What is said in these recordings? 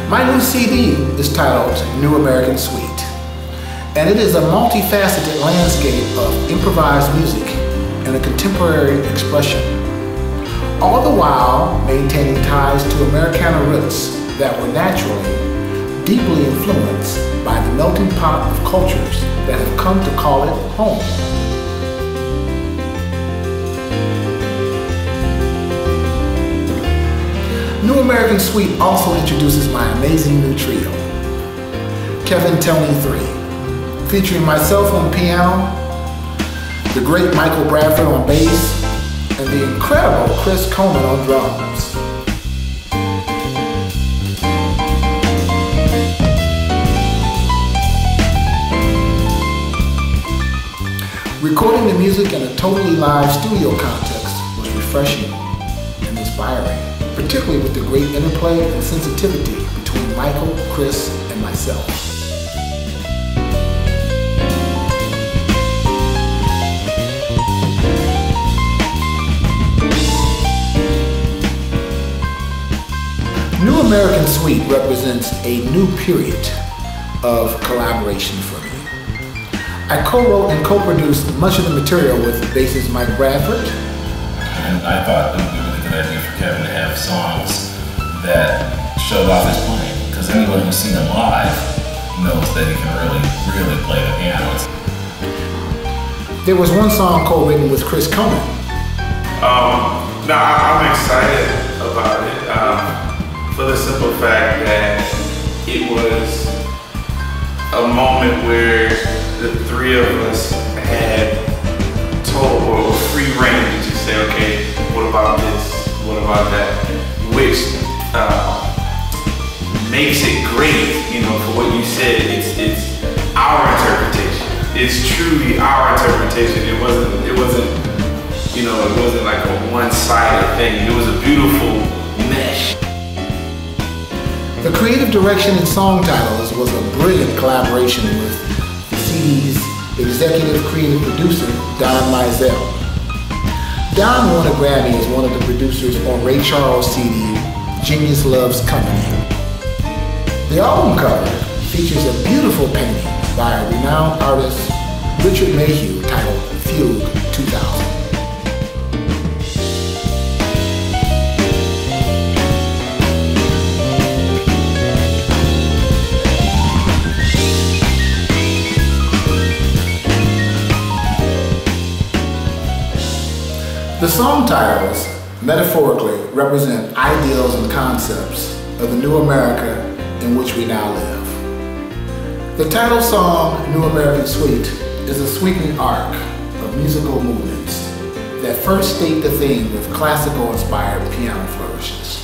My new CD is titled New American Suite, and it is a multifaceted landscape of improvised music and a contemporary expression, all the while maintaining ties to Americana roots that were naturally, deeply influenced by the melting pot of cultures that have come to call it home. New American Suite also introduces my amazing new trio, Kevin Toney 3, featuring myself on piano, the great Michael Bradford on bass, and the incredible Chris Coleman on drums. Recording the music in a totally live studio context was refreshing and inspiring, particularly with the great interplay and sensitivity between Michael, Chris, and myself. New American Suite represents a new period of collaboration for me. I co-wrote and co-produced much of the material with bassist Mike Bradford. And I thought it would be a really good idea for Kevin to have songs that showed off his playing, because anyone who's seen him live knows that he can really play the piano. There was one song co-written with Chris Coleman. No, I'm excited about it for the simple fact that it was a moment where the three of us had total free reign to just say, okay, what about this? What about that? Which makes it great, you know, for what you said. It's our interpretation. It's truly our interpretation. It wasn't, you know, it wasn't like a one-sided thing. It was a beautiful mesh. The creative direction and song titles was a brilliant collaboration with the CD's executive creative producer, Don Mizell. Don won a Grammy as one of the producers on Ray Charles' CD, Genius Loves Company. The album cover features a beautiful painting by renowned artist Richard Mayhew titled Fugue 2000. The song titles, metaphorically, represent ideals and concepts of the new America in which we now live. The title song, New American Suite, is a sweeping arc of musical movements that first state the theme with classical-inspired piano flourishes,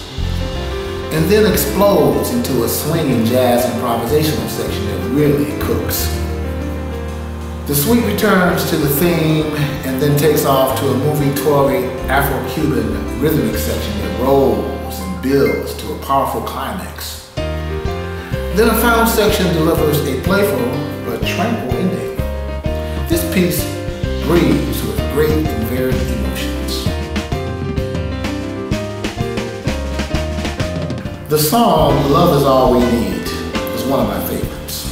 and then explodes into a swinging jazz improvisational section that really cooks. The suite returns to the theme and then takes off to a moving-twirly Afro-Cuban rhythmic section that rolls and builds to a powerful climax. Then a final section delivers a playful but tranquil ending. This piece breathes with great and varied emotions. The song Love Is All We Need is one of my favorites.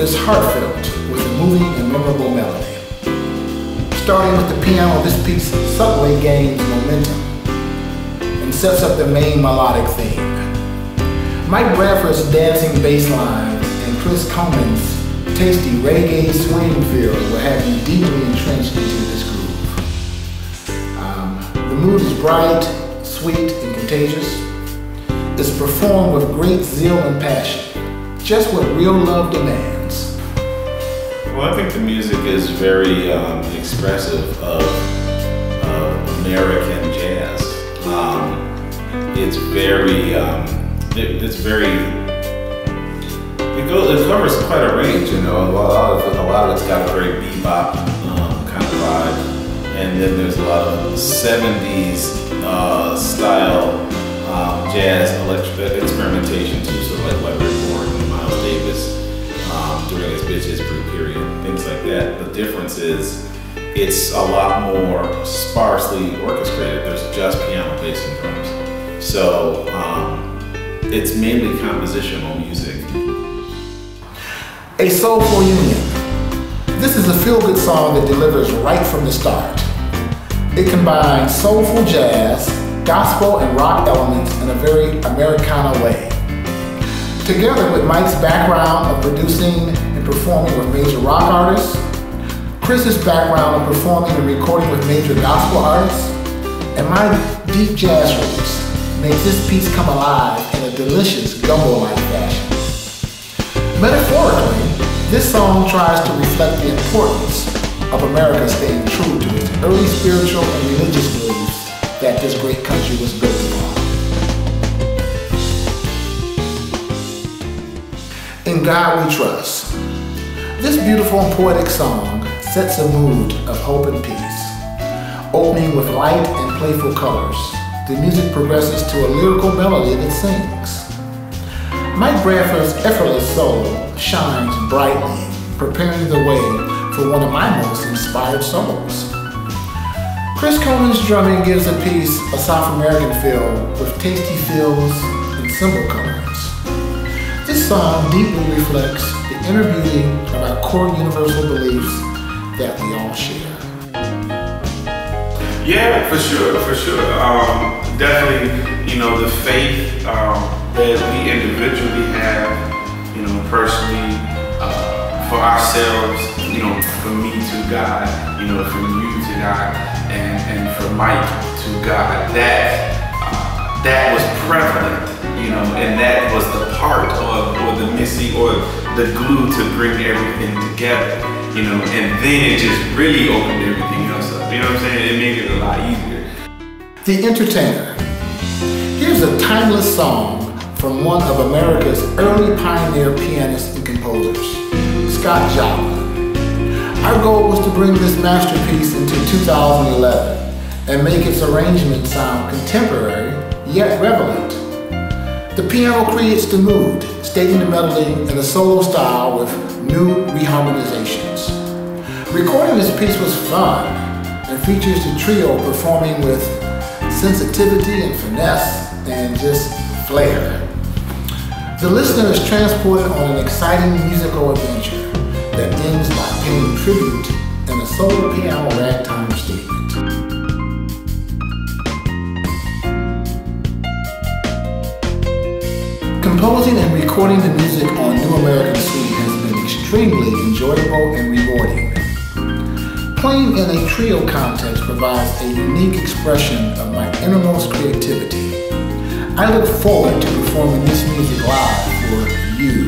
It's heartfelt with a moving and memorable melody. Starting with the piano, this piece subtly gains momentum and sets up the main melodic theme. Mike Bradford's dancing bass lines and Chris Coleman's tasty reggae swing feel will have you deeply entrenched into this groove. The mood is bright, sweet, and contagious. It's performed with great zeal and passion, just what real love demands. Well, I think the music is very expressive of American jazz. It's very, it covers quite a range, you know. A lot of it's got a very bebop kind of vibe, and then there's a lot of 70s style jazz electric experimentation too, so like Leonard Warren and Miles Davis during his Brew period, things like that. The difference is it's a lot more sparsely orchestrated. There's just piano, bass, and drums. So it's mainly compositional music. A Soulful Union. This is a feel-good song that delivers right from the start. It combines soulful jazz, gospel, and rock elements in a very Americana way. Together with Mike's background of producing and performing with major rock artists, Chris's background of performing and recording with major gospel artists, and my deep jazz roots make this piece come alive in a delicious gumbo-like fashion. Metaphorically, this song tries to reflect the importance of America staying true to its early spiritual and religious beliefs that this great country was built upon. In God We Trust. This beautiful and poetic song sets a mood of hope and peace. Opening with light and playful colors, the music progresses to a lyrical melody that sings. Mike Bradford's effortless solo shines brightly, preparing the way for one of my most inspired solos. Chris Coleman's drumming gives the piece a South American feel with tasty fills and cymbal colorings. This song deeply reflects the inner beauty of our core universal beliefs that we all share. Yeah, for sure. Definitely, you know, the faith that we individually have, you know, personally, for ourselves, you know, from me to God, you know, from you to God, and from Mike to God, that was prevalent, you know, and that was the part of, or the missing, or the glue to bring everything together, you know, and then it just really opened everything else up, you know what I'm saying? It made it a lot easier. The Entertainer. Here's a timeless song from one of America's early pioneer pianists and composers, Scott Joplin. Our goal was to bring this masterpiece into 2011 and make its arrangement sound contemporary, yet relevant. The piano creates the mood, stating the melody in a solo style with new reharmonizations. Recording this piece was fun and features the trio performing with sensitivity and finesse and just flair. The listener is transported on an exciting musical adventure that ends by paying tribute in a solo piano ragtime statement. Composing and recording the music on New American Suite has been extremely enjoyable and rewarding. Playing in a trio context provides a unique expression of my innermost creativity. I look forward to performing this music live for you.